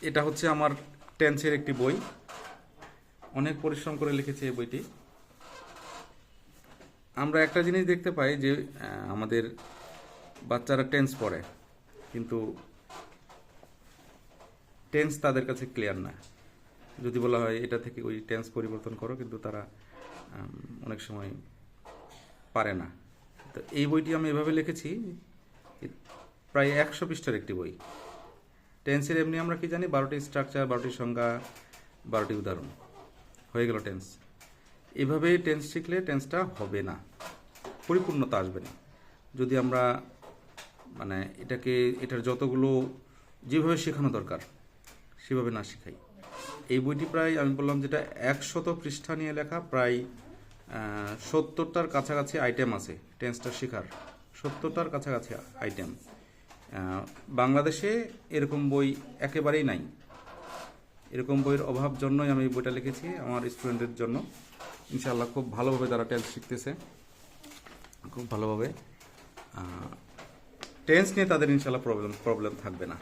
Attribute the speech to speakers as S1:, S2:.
S1: এটা হচ্ছে আমার টেন্সের একটি বই, অনেক পরিশ্রম করে লিখেছি এই বইটি। আমরা একটা জিনিস দেখতে পাই যে আমাদের বাচ্চারা টেন্স পড়ে, কিন্তু টেন্স তাদের কাছে ক্লিয়ার না। যদি বলা হয় এটা থেকে ওই টেন্স পরিবর্তন করো, কিন্তু তারা অনেক সময় পারে না। তো এই বইটি আমি এভাবে লিখেছি, প্রায় 100 পৃষ্ঠার একটি বই। টেন্সের এমনি আমরা কি জানি, 12টি স্ট্রাকচার, 12টি সংজ্ঞা, 12টি উদাহরণ, হয়ে গেল টেন্স। এভাবে টেন্স শিখলে টেন্সটা হবে না, পরিপূর্ণতা আসবে না। যদি আমরা মানে এটার যতগুলো যেভাবে শেখানো দরকার সেভাবে না শেখাই। এই বইটি প্রায় আমি বললাম যেটা 100 পৃষ্ঠা নিয়ে লেখা, প্রায় 70টার কাছাকাছি আইটেম আছে টেন্সটা শেখার, 70টার কাছাকাছি আইটেম। বাংলাদেশে এরকম বই একেবারেই নাই। এরকম বইয়ের অভাব জন্যই আমি এই বইটা লিখেছি আমার স্টুডেন্টদের জন্য। ইনশাআল্লাহ খুব ভালোভাবে তারা টেন্স শিখতেছে, খুব ভালোভাবে। টেন্স নিয়ে তাদের ইনশাআল্লাহ প্রবলেম থাকবে না।